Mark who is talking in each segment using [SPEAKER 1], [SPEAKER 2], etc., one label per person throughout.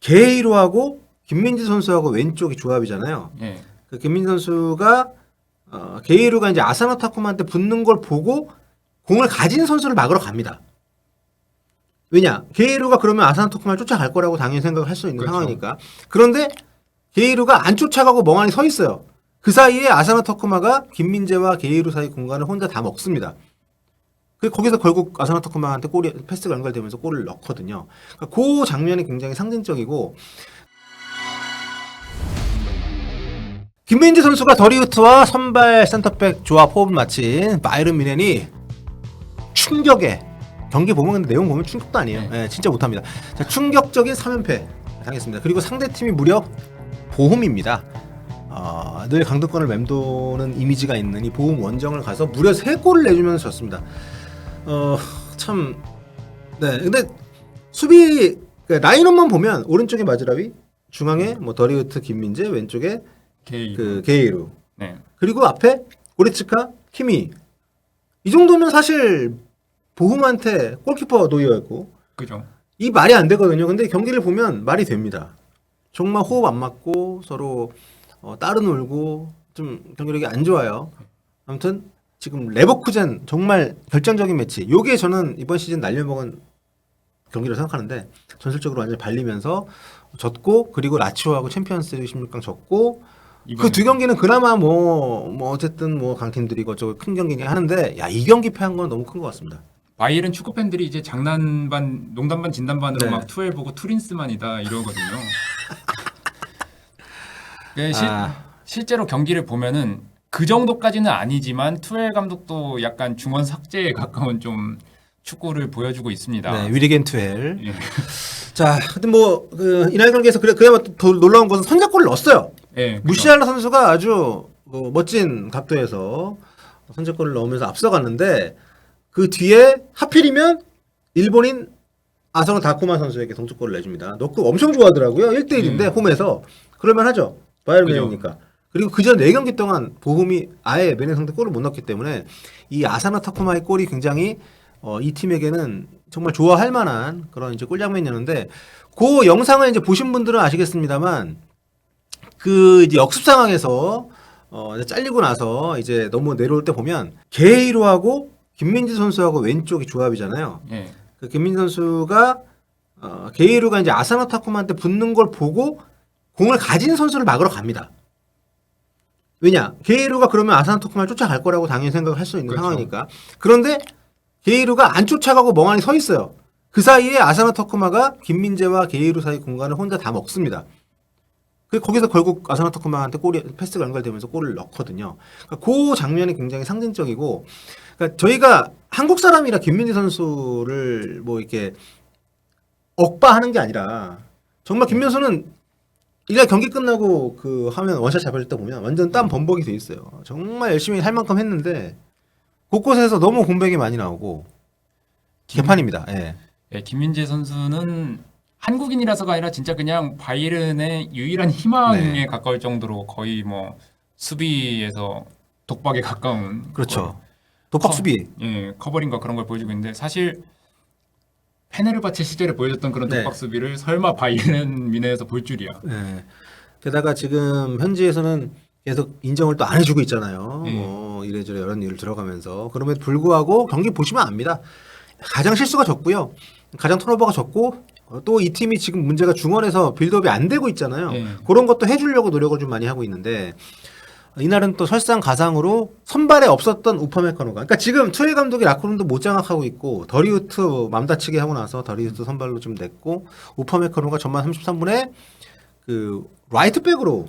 [SPEAKER 1] 게이로하고 김민재 선수하고 왼쪽이 조합이잖아요.
[SPEAKER 2] 예.
[SPEAKER 1] 그 김민재 선수가 게이로가 이제 아사나 타쿠마한테 붙는 걸 보고 공을 가진 선수를 막으러 갑니다. 왜냐? 게이로가 그러면 아사나 타쿠마를 쫓아갈 거라고 당연히 생각을 할 수 있는
[SPEAKER 2] 그렇죠.
[SPEAKER 1] 상황이니까. 그런데 게이로가 안 쫓아가고 멍하니 서 있어요. 그 사이에 아사나 타쿠마가 김민재와 게이로 사이 공간을 혼자 다 먹습니다. 거기서 결국 아사나 타쿠마한테 패스가 연결되면서 골을 넣거든요. 그러니까 그 장면이 굉장히 상징적이고, 김민재 선수가 더리우트와 선발 센터백 조합 호흡을 마친 바이른 뮌헨이 충격에, 경기 보면 근데 내용 보면 충격도 아니에요. 네, 진짜 못합니다. 자, 충격적인 3연패 당했습니다. 그리고 상대팀이 무려 보훔입니다. 늘 강등권을 맴도는 이미지가 있는 이 보훔 원정을 가서 무려 3골을 내주면서 졌습니다. 참, 네. 근데 수비 라인업만 보면 오른쪽에 마즈라위, 중앙에 뭐 더리우트 김민재, 왼쪽에 게이루.
[SPEAKER 2] 네.
[SPEAKER 1] 그리고 앞에 고레츠카, 키미. 이 정도면 사실 보훔한테 골키퍼 노이어였고.
[SPEAKER 2] 그죠.
[SPEAKER 1] 이 말이 안 되거든요. 근데 경기를 보면 말이 됩니다. 정말 호흡 안 맞고 서로 따로 놀고 좀 경기력이 안 좋아요. 아무튼 지금 레버쿠젠 정말 결정적인 매치. 요게 저는 이번 시즌 날려먹은 경기를 생각하는데 전술적으로 완전히 발리면서 졌고, 그리고 라치오하고 챔피언스 리그 16강 졌고, 그 두 경기는 그나마 뭐 어쨌든 뭐 강팀들이고 저 큰 경기긴 하는데, 야, 이 경기 패한 건 너무 큰 것 같습니다.
[SPEAKER 2] 바이에른 축구 팬들이 이제 장난 반, 농담 반, 진담 반으로
[SPEAKER 1] 네.
[SPEAKER 2] 막 투엘 보고 투린스만이다 이러거든요. 네, 실제로 경기를 보면은 그 정도까지는 아니지만 투엘 감독도 약간 중원 삭제에 가까운 좀 축구를 보여주고 있습니다.
[SPEAKER 1] 네, 위리겐 투엘.
[SPEAKER 2] 예.
[SPEAKER 1] 자, 근데 뭐 이날 경기에서 그야말로 더 놀라운 것은 선제골을 넣었어요.
[SPEAKER 2] 예, 그죠.
[SPEAKER 1] 무시알라 선수가 아주 멋진 각도에서 선제골을 넣으면서 앞서갔는데, 그 뒤에 하필이면 일본인 아사노 다쿠마 선수에게 동점골을 내줍니다. 넣고 엄청 좋아하더라고요. 1대1인데 홈에서. 그러면 하죠. 바이에른 뮌헨이니까. 그리고 그전 4경기 동안 보훔이 아예 뮌헨 상대 골을 못 넣었기 때문에 이 아사나 타쿠마의 골이 굉장히 이 팀에게는 정말 좋아할 만한 그런 이제 골 장면이었는데, 그 영상을 이제 보신 분들은 아시겠습니다만, 그 이제 역습 상황에서 이제 잘리고 나서 이제 너무 내려올 때 보면 게이로하고 김민재 선수하고 왼쪽이 조합이잖아요.
[SPEAKER 2] 예.
[SPEAKER 1] 그 김민재 선수가 게이로가 이제 아사나 타쿠마한테 붙는 걸 보고 공을 가진 선수를 막으러 갑니다. 왜냐? 게이로가 그러면 아사나 타쿠마를 쫓아갈 거라고 당연히 생각을 할 수 있는
[SPEAKER 2] 그렇죠.
[SPEAKER 1] 상황이니까. 그런데 게이로가 안 쫓아가고 멍하니 서 있어요. 그 사이에 아사나 타쿠마가 김민재와 게이로 사이 공간을 혼자 다 먹습니다. 거기서 결국 아사나 타쿠마한테 패스가 연결되면서 골을 넣거든요. 그러니까 그 장면이 굉장히 상징적이고, 그러니까 저희가 한국 사람이라 김민재 선수를 뭐 이렇게 억바하는 게 아니라, 정말 김민재 선수는 이날 경기 끝나고 그 화면 원샷 잡을 때 보면 완전 땀 범벅이 돼 있어요. 정말 열심히 할 만큼 했는데 곳곳에서 너무 공백이 많이 나오고 개판입니다. 예.
[SPEAKER 2] 예, 김민재 선수는 한국인이라서가 아니라 진짜 그냥 바이에른의 유일한 희망에
[SPEAKER 1] 네.
[SPEAKER 2] 가까울 정도로 거의 뭐 수비에서 독박에 가까운
[SPEAKER 1] 그렇죠. 독박 수비.
[SPEAKER 2] 예, 커버링과 그런 걸 보여주고 있는데, 사실 페네르바체 시절에 보여줬던 그런
[SPEAKER 1] 네.
[SPEAKER 2] 독박 수비를 설마 바이에른 뮌헨에서 볼 줄이야.
[SPEAKER 1] 예. 게다가 지금 현지에서는 계속 인정을 또 안 해주고 있잖아요. 뭐 이래저래 여러 일을 들어가면서. 그럼에도 불구하고 경기 보시면 압니다. 가장 실수가 적고요. 가장 턴오버가 적고, 또 이 팀이 지금 문제가 중원에서 빌드업이 안 되고 있잖아요.
[SPEAKER 2] 예.
[SPEAKER 1] 그런 것도 해주려고 노력을 좀 많이 하고 있는데, 이날은 또 설상가상으로 선발에 없었던 우파메카노가, 그러니까 지금 투엘 감독이 라코룸도 못 장악하고 있고, 더리우트 맘 다치게 하고 나서 더리우트 선발로 좀 냈고, 우파메카노가 전반 33분에 그 라이트백으로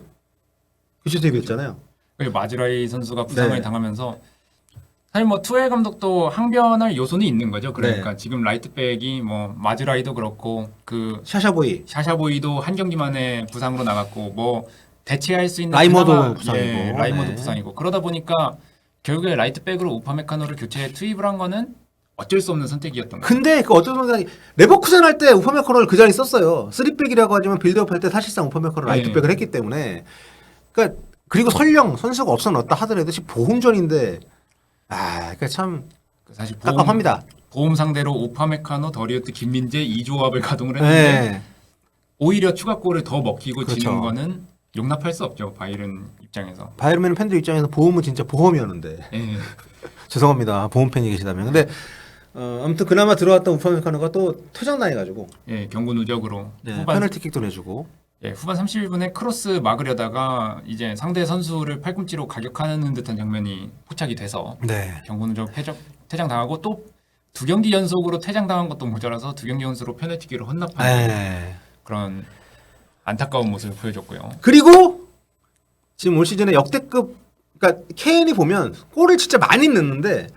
[SPEAKER 1] 교체 데뷔했잖아요.
[SPEAKER 2] 그리고 마즈라이 선수가 부상을
[SPEAKER 1] 네.
[SPEAKER 2] 당하면서 사실 뭐 투엘 감독도 항변할 요소는 있는 거죠. 그러니까
[SPEAKER 1] 네.
[SPEAKER 2] 지금 라이트백이 뭐 마즈라이도 그렇고 그
[SPEAKER 1] 샤샤보이,
[SPEAKER 2] 샤샤보이도 한 경기 만에 부상으로 나갔고, 뭐 대체할 수 있는
[SPEAKER 1] 라이머도
[SPEAKER 2] 그나마,
[SPEAKER 1] 부상이고.
[SPEAKER 2] 예, 라이머도
[SPEAKER 1] 네.
[SPEAKER 2] 부상이고, 그러다 보니까 결국에 라이트백으로 우파메카노를 교체에 투입을 한 거는 어쩔 수 없는 선택이었던 거예요.
[SPEAKER 1] 근데 그 어떤 순간 레버쿠젠 할 때 우파메카노를 그 자리에 썼어요. 3백이라고 하지만 빌드업 할 때 사실상 우파메카노 라이트백을 했기 때문에. 그러니까 그리고 설령 선수가 없어 넣었다 하더라도 보험전인데, 그러니까 참
[SPEAKER 2] 사실
[SPEAKER 1] 깝깝합니다.
[SPEAKER 2] 보험 상대로 우파메카노, 더리우트, 김민재 이 조합을 가동을 했는데
[SPEAKER 1] 네.
[SPEAKER 2] 오히려 추가골을 더 먹히고
[SPEAKER 1] 그렇죠.
[SPEAKER 2] 지는 거는 용납할 수 없죠. 바이에른 입장에서.
[SPEAKER 1] 바이에른 팬들 입장에서 보험은 진짜 보험이었는데
[SPEAKER 2] 예.
[SPEAKER 1] 죄송합니다. 보험 팬이 계시다면. 근데 아무튼 그나마 들어왔던 우파메카노가 또 퇴장당해가지고
[SPEAKER 2] 예, 경고 누적으로
[SPEAKER 1] 네,
[SPEAKER 2] 후반
[SPEAKER 1] 페널티킥도 내주고
[SPEAKER 2] 예, 후반 31분에 크로스 막으려다가 이제 상대 선수를 팔꿈치로 가격하는 듯한 장면이 포착이 돼서
[SPEAKER 1] 네.
[SPEAKER 2] 경고 누적 퇴장 당하고 또 두 경기 연속으로 퇴장 당한 것도 모자라서 두 경기 연속으로 페널티킥을 헌납하는
[SPEAKER 1] 네.
[SPEAKER 2] 그런 안타까운 모습을 보여줬고요.
[SPEAKER 1] 그리고 지금 올 시즌에 역대급 그러니까 케인이 보면 골을 진짜 많이 넣는데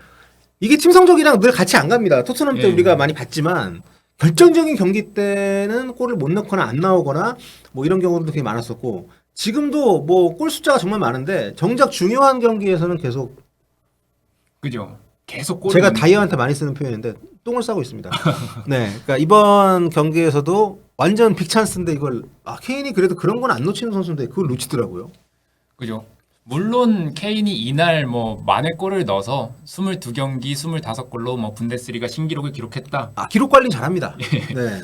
[SPEAKER 1] 이게 팀 성적이랑 늘 같이 안 갑니다. 토트넘 때
[SPEAKER 2] 예.
[SPEAKER 1] 우리가 많이 봤지만 결정적인 경기 때는 골을 못 넣거나 안 나오거나 뭐 이런 경우도 되게 많았었고 지금도 뭐 골 숫자가 정말 많은데 정작 중요한 경기에서는 계속
[SPEAKER 2] 그죠? 계속 골을
[SPEAKER 1] 제가
[SPEAKER 2] 넣는-
[SPEAKER 1] 다이어한테 많이 쓰는 표현인데 똥을 싸고 있습니다. 네, 그러니까 이번 경기에서도 완전 빅 찬스인데 이걸 케인이 그래도 그런 건 안 놓치는 선수인데 그걸 놓치더라고요.
[SPEAKER 2] 그죠? 물론 케인이 이날 뭐 만회 골을 넣어서 22경기 25골로 뭐 분데스리가 신기록을 기록했다.
[SPEAKER 1] 기록 관리 잘합니다.
[SPEAKER 2] 예.
[SPEAKER 1] 네.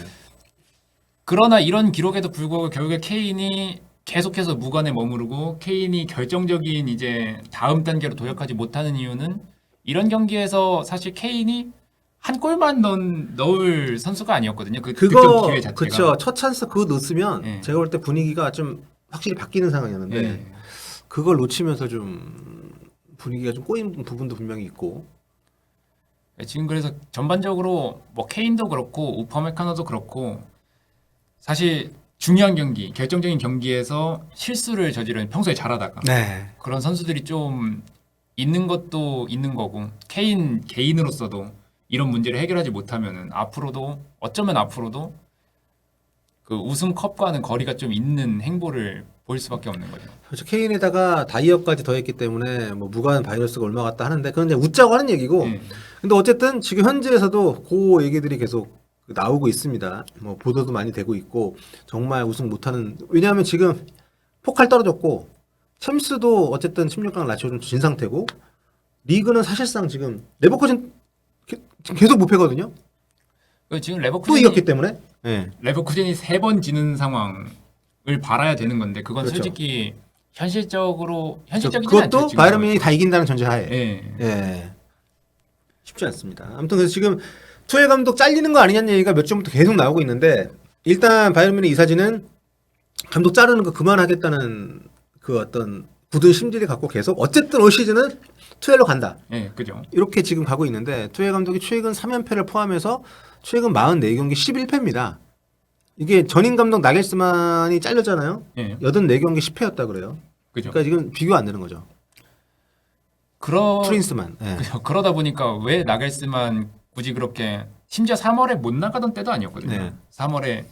[SPEAKER 2] 그러나 이런 기록에도 불구하고 결국에 케인이 계속해서 무관에 머무르고 케인이 결정적인 이제 다음 단계로 도약하지 못하는 이유는 이런 경기에서 사실 케인이 한 골만 넣을 선수가 아니었거든요. 그 득점
[SPEAKER 1] 그거
[SPEAKER 2] 기회 자체가.
[SPEAKER 1] 그쵸. 첫 찬스 그거 넣었으면
[SPEAKER 2] 예.
[SPEAKER 1] 제가 볼 때 분위기가 좀 확실히 바뀌는 상황이었는데
[SPEAKER 2] 예.
[SPEAKER 1] 그걸 놓치면서 좀 분위기가 좀 꼬인 부분도 분명히 있고.
[SPEAKER 2] 지금 그래서 전반적으로 뭐 케인도 그렇고 우퍼메카노도 그렇고 사실 중요한 경기, 결정적인 경기에서 실수를 저지르는 평소에 잘하다가
[SPEAKER 1] 네.
[SPEAKER 2] 그런 선수들이 좀 있는 것도 있는 거고 케인 개인으로서도 이런 문제를 해결하지 못하면은 앞으로도 그 우승컵과는 거리가 좀 있는 행보를 보일 수밖에 없는 거죠.
[SPEAKER 1] 그렇죠. 케인에다가 다이어까지 더했기 때문에 뭐 무관 바이러스가 얼마 같다 하는데 그건 이제 웃자고 하는 얘기고.
[SPEAKER 2] 예.
[SPEAKER 1] 근데 어쨌든 지금 현지에서도 그 얘기들이 계속 나오고 있습니다. 뭐 보도도 많이 되고 있고 정말 우승 못하는 왜냐하면 지금 포칼 떨어졌고 챔스도 어쨌든 16강 라치오 좀 진 상태고 리그는 사실상 지금 레버쿠젠 계속 무패거든요.
[SPEAKER 2] 지금
[SPEAKER 1] 또
[SPEAKER 2] 레버쿠젠이
[SPEAKER 1] 이겼기 때문에. 네.
[SPEAKER 2] 레버쿠젠이 3번 지는 상황을 바라야 되는 건데 그건
[SPEAKER 1] 그렇죠.
[SPEAKER 2] 솔직히 현실적이지 않죠.
[SPEAKER 1] 그것도
[SPEAKER 2] 지금
[SPEAKER 1] 바이에른 뮌이 다 이긴다는 전제하에.
[SPEAKER 2] 예.
[SPEAKER 1] 예. 쉽지 않습니다. 아무튼 그래서 지금 투엘 감독 잘리는 거 아니냐는 얘기가 몇 주부터 계속 나오고 있는데 일단 바이에른 뮌의 이사진은 감독 자르는 거 그만하겠다는 그 어떤 굳은 심리를 갖고 계속 어쨌든 올 시즌은 투엘로 간다.
[SPEAKER 2] 예, 그죠.
[SPEAKER 1] 이렇게 지금 가고 있는데 투엘 감독이 최근 3연패를 포함해서 최근 44경기 11패입니다. 이게 전임 감독 나겔스만이 잘렸잖아요.
[SPEAKER 2] 예,
[SPEAKER 1] 84경기 10패였다 그래요.
[SPEAKER 2] 그죠.
[SPEAKER 1] 그러니까 지금 비교 안 되는 거죠. 트윈스만. 예.
[SPEAKER 2] 그죠. 그러다 보니까 왜 나겔스만 굳이 그렇게 심지어 3월에 못 나가던 때도 아니었거든요.
[SPEAKER 1] 네.
[SPEAKER 2] 3월에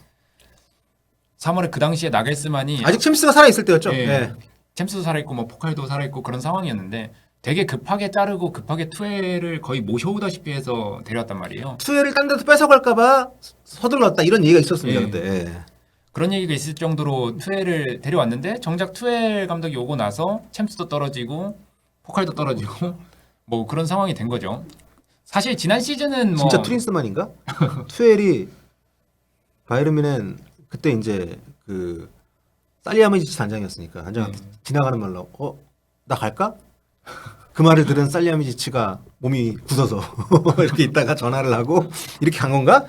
[SPEAKER 2] 그 당시에 나겔스만이
[SPEAKER 1] 아직 챔스가 살아 있을 때였죠.
[SPEAKER 2] 예.
[SPEAKER 1] 예.
[SPEAKER 2] 챔스도 살아있고 뭐 포칼도 살아있고 그런 상황이었는데 되게 급하게 자르고 급하게 투엘을 거의 모셔오다시피 해서 데려왔단 말이에요.
[SPEAKER 1] 투엘을 딴 데서 뺏어갈까봐 서둘렀다 이런 얘기가 있었습니다.
[SPEAKER 2] 예.
[SPEAKER 1] 그때. 예.
[SPEAKER 2] 그런 얘기가 있을 정도로 투엘을 데려왔는데 정작 투엘 감독이 오고 나서 챔스도 떨어지고 포칼도 떨어지고 뭐 그런 상황이 된 거죠. 사실 지난 시즌은 뭐
[SPEAKER 1] 진짜 트윈스만인가? 투엘이 바이에른 뮌은 그때 이제 그 살리아미지치 단장이었으니까 단장 지나가는 말로 나 갈까? 그 말을 들은 살리아미지치가 몸이 굳어서 이렇게 있다가 전화를 하고 이렇게 간 건가?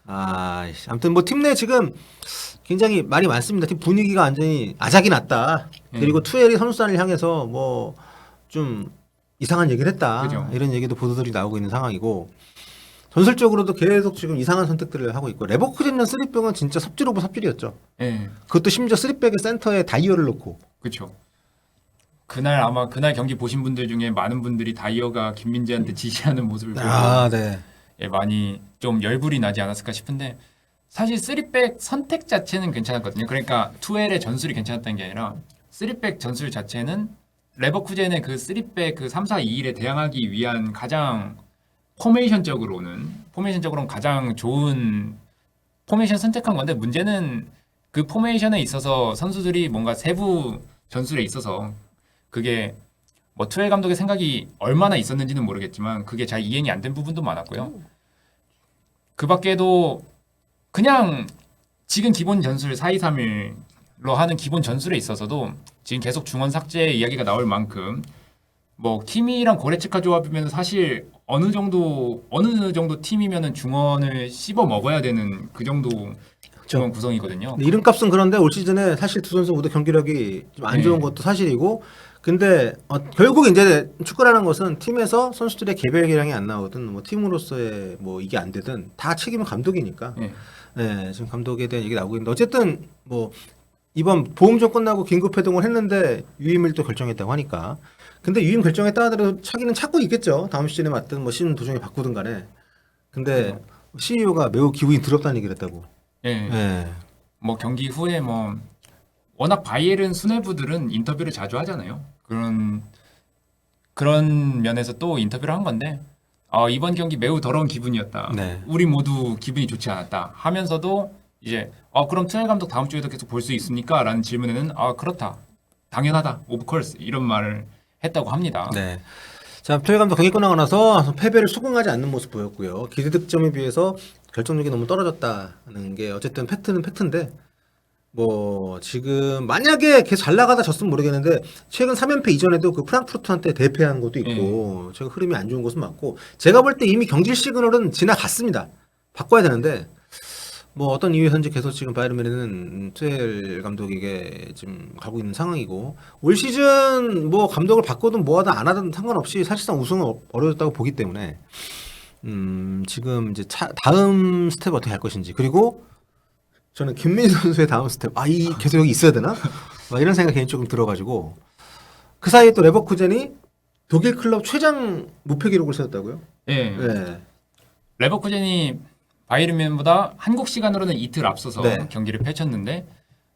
[SPEAKER 1] 아무튼 뭐 팀 내 지금 굉장히 말이 많습니다. 팀 분위기가 완전히 아작이 났다. 그리고 투엘이 선수단을 향해서 뭐 좀 이상한 얘기를 했다.
[SPEAKER 2] 그죠.
[SPEAKER 1] 이런 얘기도 보도들이 나오고 있는 상황이고 전술적으로도 계속 지금 이상한 선택들을 하고 있고 레버쿠젠전 3백은 진짜 삽질 오브 삽질이었죠.
[SPEAKER 2] 예,
[SPEAKER 1] 그것도 심지어 3백의 센터에 다이어를 놓고
[SPEAKER 2] 그렇죠. 그날 경기 보신 분들 중에 많은 분들이 다이어가 김민재한테 지시하는 모습을 보고
[SPEAKER 1] 네.
[SPEAKER 2] 예, 많이 좀 열불이 나지 않았을까 싶은데 사실 3백 선택 자체는 괜찮았거든요. 그러니까 투엘의 전술이 괜찮았다는 게 아니라 3백 전술 자체는 레버쿠젠의 그 3백 그 3-4-2-1에 대항하기 위한 가장 포메이션적으로는 가장 좋은 포메이션 선택한 건데 문제는 그 포메이션에 있어서 선수들이 뭔가 세부 전술에 있어서 그게 뭐 투엘 감독의 생각이 얼마나 있었는지는 모르겠지만 그게 잘 이행이 안 된 부분도 많았고요. 그 밖에도 그냥 지금 기본 전술 4-2-3-1로 하는 기본 전술에 있어서도 지금 계속 중원 삭제 이야기가 나올 만큼 뭐 키미랑 고레츠카 조합이면 사실 어느 정도 팀이면은 중원을 씹어 먹어야 되는 그 정도 중원 구성이거든요.
[SPEAKER 1] 근데 이름값은 그런데 올 시즌에 사실 두 선수 모두 경기력이 좀 안 좋은 것도 사실이고, 근데 결국 이제 축구라는 것은 팀에서 선수들의 개별 기량이 안 나오든 뭐 팀으로서의 뭐 이게 안 되든 다 책임은 감독이니까.
[SPEAKER 2] 네.
[SPEAKER 1] 네, 지금 감독에 대한 얘기 나오고 있는데 어쨌든 뭐 이번 보험전 끝나고 긴급 회동을 했는데 유임을 또 결정했다고 하니까. 근데 유임 결정했다 하더라도 차기는 찾고 있겠죠. 다음 시즌에 맞든 뭐 시즌 도중에 바꾸든 간에. 근데 CEO가 매우 기분이 더럽다는 얘기를 했다고.
[SPEAKER 2] 예.
[SPEAKER 1] 네.
[SPEAKER 2] 뭐 경기 후에 뭐 워낙 바이에른 수뇌부들은 인터뷰를 자주 하잖아요. 그런 면에서 또 인터뷰를 한 건데 이번 경기 매우 더러운 기분이었다.
[SPEAKER 1] 네.
[SPEAKER 2] 우리 모두 기분이 좋지 않았다. 하면서도 이제 그럼 투엘 감독 다음 주에도 계속 볼 수 있습니까? 라는 질문에는 그렇다. 당연하다. 오브 콜스 이런 말을 했다고 합니다.
[SPEAKER 1] 네. 자, 투엘 감독 경기 끝나고 나서 패배를 수긍하지 않는 모습 보였고요. 기대 득점에 비해서 결정력이 너무 떨어졌다는 게 어쨌든 팩트는 팩트인데 뭐 지금 만약에 계속 잘 나가다 졌으면 모르겠는데 최근 3연패 이전에도 그 프랑크푸르트한테 대패한 것도 있고 제가 흐름이 안 좋은 것은 맞고 제가 볼 때 이미 경질 시그널은 지나갔습니다. 바꿔야 되는데 뭐 어떤 이유에서인지 계속 지금 바이에른 뮌헨은 투엘 감독에게 지금 가고 있는 상황이고 올 시즌 뭐 감독을 바꾸든 뭐하든 안 하든 상관없이 사실상 우승은 어려웠다고 보기 때문에 지금 이제 다음 스텝 어떻게 할 것인지 그리고 저는 김민희 선수의 다음 스텝 이 계속 여기 있어야 되나? 막 이런 생각이 개인적으로 들어가지고 그 사이에 또 레버쿠젠이 독일 클럽 최장 무패 기록을 세웠다고요?
[SPEAKER 2] 예.
[SPEAKER 1] 네.
[SPEAKER 2] 레버쿠젠이 바이에른 뮌헨보다 한국 시간으로는 이틀 앞서서
[SPEAKER 1] 네.
[SPEAKER 2] 경기를 펼쳤는데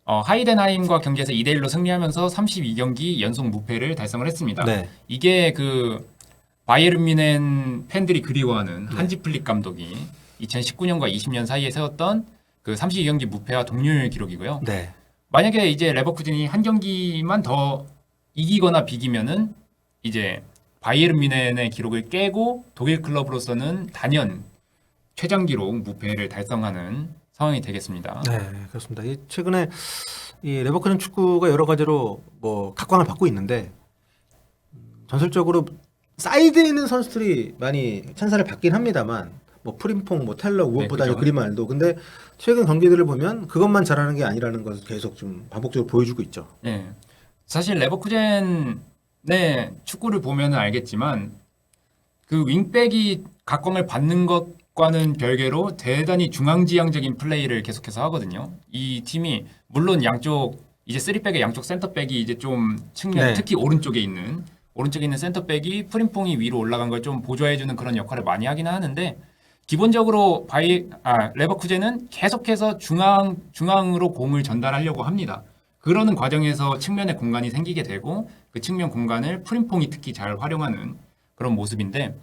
[SPEAKER 2] 하이덴하임과 경기에서 2대1로 승리하면서 32경기 연속 무패를 달성을 했습니다.
[SPEAKER 1] 네.
[SPEAKER 2] 이게 그 바이에른 뮌헨 팬들이 그리워하는 한지 플릭 감독이 2019년과 20년 사이에 세웠던 그 32경기 무패와 동률 기록이고요.
[SPEAKER 1] 네.
[SPEAKER 2] 만약에 이제 레버쿠젠이 한 경기만 더 이기거나 비기면은 이제 바이에른 뮌헨의 기록을 깨고 독일 클럽으로서는 단연 최장 기록 무패를 달성하는 상황이 되겠습니다.
[SPEAKER 1] 네, 그렇습니다. 최근에 이 레버쿠젠 축구가 여러 가지로 뭐 각광을 받고 있는데 전술적으로 사이드에 있는 선수들이 많이 찬사를 받긴 합니다만 뭐 프림퐁, 뭐 텔러, 우엇보다
[SPEAKER 2] 그죠.
[SPEAKER 1] 그리말도 근데 최근 경기들을 보면 그것만 잘하는 게 아니라는 것을 계속 좀 반복적으로 보여주고 있죠.
[SPEAKER 2] 네. 사실 레버쿠젠의 축구를 보면 알겠지만 그 윙백이 각광을 받는 것과는 별개로 대단히 중앙지향적인 플레이를 계속해서 하거든요. 이 팀이 물론 이제 3백의 양쪽 센터백이 이제 좀 측면
[SPEAKER 1] 네.
[SPEAKER 2] 특히 오른쪽에 있는 센터백이 프림퐁이 위로 올라간 걸 좀 보조해주는 그런 역할을 많이 하긴 하는데 기본적으로 레버쿠젠은 계속해서 중앙으로 공을 전달하려고 합니다. 그러는 과정에서 측면에 공간이 생기게 되고 그 측면 공간을 프림퐁이 특히 잘 활용하는 그런 모습인데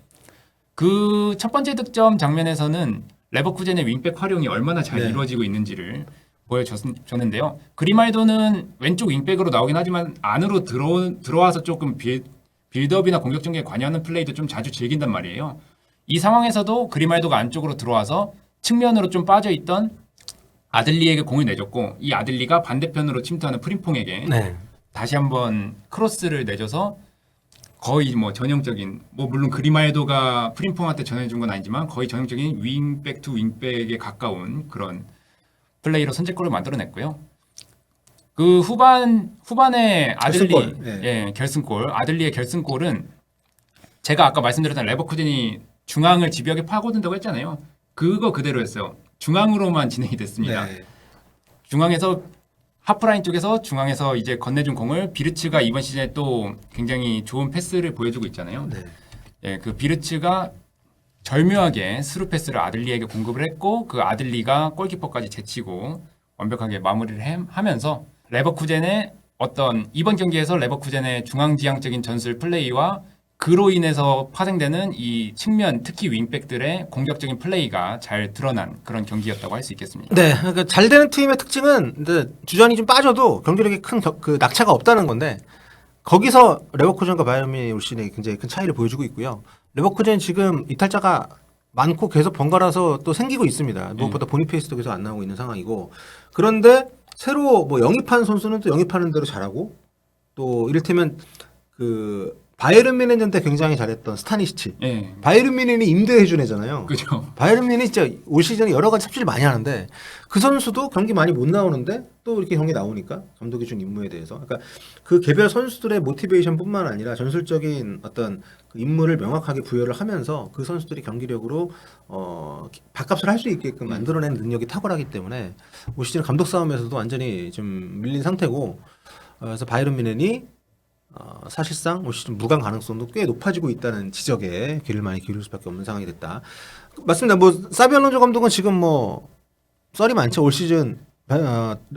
[SPEAKER 2] 그 첫 번째 득점 장면에서는 레버쿠젠의 윙백 활용이 얼마나 잘
[SPEAKER 1] 네.
[SPEAKER 2] 이루어지고 있는지를 보여줬는데요. 그리말도는 왼쪽 윙백으로 나오긴 하지만 안으로 들어와서 조금 빌드업이나 공격 전개에 관여하는 플레이도 좀 자주 즐긴단 말이에요. 이 상황에서도 그리말도가 안쪽으로 들어와서 측면으로 좀 빠져있던 아들리에게 공을 내줬고 이 아들리가 반대편으로 침투하는 프림퐁에게
[SPEAKER 1] 네.
[SPEAKER 2] 다시 한번 크로스를 내줘서 거의 뭐 전형적인 물론 그리말도가 프림퐁한테 전해준 건 아니지만 거의 전형적인 윙백 투 윙백에 가까운 그런 플레이로 선제골을 만들어냈고요. 그 후반에 아들리
[SPEAKER 1] 결승골.
[SPEAKER 2] 결승골 아들리의 결승골은 제가 아까 말씀드렸던 레버쿠젠이 중앙을 집요하게 파고든다고 했잖아요. 그거 그대로 했어요. 중앙으로만 진행이 됐습니다.
[SPEAKER 1] 네.
[SPEAKER 2] 중앙에서 하프라인 쪽에서 중앙에서 이제 건네준 공을 비르츠가 이번 시즌에 또 굉장히 좋은 패스를 보여주고 있잖아요.
[SPEAKER 1] 네.
[SPEAKER 2] 예, 그 비르츠가 절묘하게 스루 패스를 아들리에게 공급을 했고 그 아들리가 골키퍼까지 제치고 완벽하게 마무리를 하면서 레버쿠젠의 이번 경기에서 레버쿠젠의 중앙지향적인 전술 플레이와 그로 인해서 파생되는 이 측면 특히 윙백들의 공격적인 플레이가 잘 드러난 그런 경기였다고 할 수 있겠습니다.
[SPEAKER 1] 네, 그러니까 잘 되는 팀의 특징은 이제 주전이 좀 빠져도 경기력에 큰 그 낙차가 없다는 건데 거기서 레버쿠젠과 바이에른 뮌헨이 올 시즌에 굉장히 큰 차이를 보여주고 있고요. 레버쿠젠 지금 이탈자가 많고 계속 번갈아서 또 생기고 있습니다. 무엇보다 보니페이스도 계속 안 나오고 있는 상황이고 그런데 새로 뭐 영입한 선수는 또 영입하는 대로 잘하고 또 이를테면 그 바이에른 뮌헨 때 굉장히 잘했던 스타니시치.
[SPEAKER 2] 예.
[SPEAKER 1] 바이에른 뮌헨이 임대해준 애잖아요.
[SPEAKER 2] 그죠.
[SPEAKER 1] 바이에른 뮌헨이 진짜 올 시즌에 여러 가지 삽질을 많이 하는데 그 선수도 경기 많이 못 나오는데 또 이렇게 경기 나오니까 감독이 준 임무에 대해서 그러니까 그 개별 선수들의 모티베이션뿐만 아니라 전술적인 어떤 그 임무를 명확하게 부여를 하면서 그 선수들이 경기력으로 밥값을 할 수 있게끔 만들어내는 능력이 탁월하기 때문에 올 시즌 감독 싸움에서도 완전히 좀 밀린 상태고 그래서 바이에른 뮌헨이 사실상 올 시즌 무관 가능성도 꽤 높아지고 있다는 지적에 귀를 많이 기울일 수밖에 없는 상황이 됐다. 맞습니다. 뭐 사비 알론소 감독은 지금 뭐 썰이 많죠. 올 시즌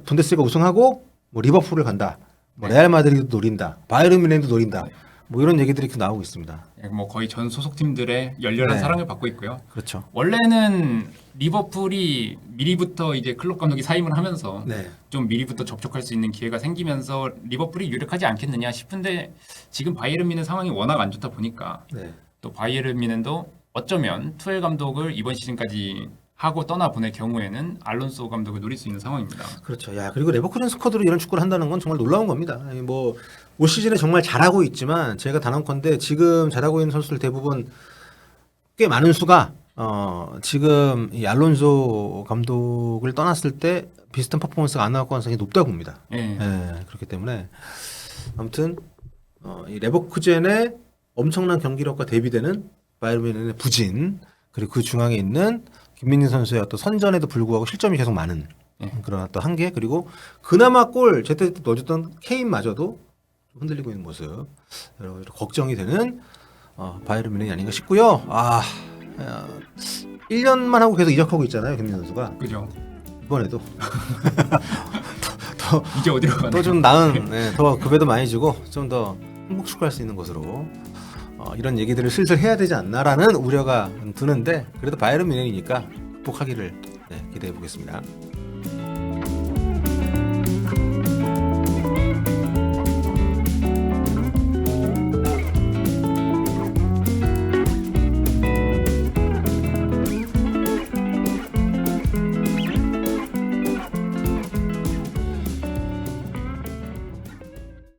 [SPEAKER 1] 분데스리가 우승하고 뭐 리버풀을 간다. 뭐 레알 마드리드도 노린다. 바이에른 뮌헨도 노린다. 뭐 이런 얘기들이 계속 나오고 있습니다.
[SPEAKER 2] 뭐 거의 전 소속팀들의 열렬한
[SPEAKER 1] 네.
[SPEAKER 2] 사랑을 받고 있고요.
[SPEAKER 1] 그렇죠.
[SPEAKER 2] 원래는 리버풀이 미리부터 이제 클롭 감독이 사임을 하면서
[SPEAKER 1] 네.
[SPEAKER 2] 좀 미리부터 접촉할 수 있는 기회가 생기면서 리버풀이 유력하지 않겠느냐 싶은데 지금 바이에른 뮌헨 상황이 워낙 안 좋다 보니까
[SPEAKER 1] 네.
[SPEAKER 2] 또 바이에른 뮌헨도 어쩌면 투엘 감독을 이번 시즌까지 하고 떠나 보낼 경우에는 알론소 감독을 노릴 수 있는 상황입니다.
[SPEAKER 1] 그렇죠. 야 그리고 레버쿠젠 스쿼드로 이런 축구를 한다는 건 정말 놀라운 겁니다. 아니, 뭐 올 시즌에 정말 잘하고 있지만 제가 단언컨대 지금 잘하고 있는 선수들 대부분 꽤 많은 수가 지금 이 알론소 감독을 떠났을 때 비슷한 퍼포먼스가 안 나올 가능성이 높다고 봅니다.
[SPEAKER 2] 예.
[SPEAKER 1] 그렇기 때문에 아무튼 이 레버쿠젠의 엄청난 경기력과 대비되는 바이에른 뮌헨의 부진 그리고 그 중앙에 있는 김민희 선수의 어떤 선전에도 불구하고 실점이 계속 많은 그런 어떤 한계 그리고 그나마 골 제때 넣어줬던 케인마저도 좀 흔들리고 있는 모습 여러 가지 걱정이 되는 바이에른 뮌헨이 아닌가 싶고요. 1년만 하고 계속 이적하고 있잖아요, 김민희 선수가.
[SPEAKER 2] 그죠.
[SPEAKER 1] 이번에도
[SPEAKER 2] 이제 어디로 가나?
[SPEAKER 1] 또 좀 나은 더 급여도 많이 주고 좀 더 행복 축구할 수 있는 곳으로 이런 얘기들을 슬슬 해야 되지 않나라는 우려가 드는데 그래도 바이에른 뮌헨이니까 극복하기를 기대해 보겠습니다.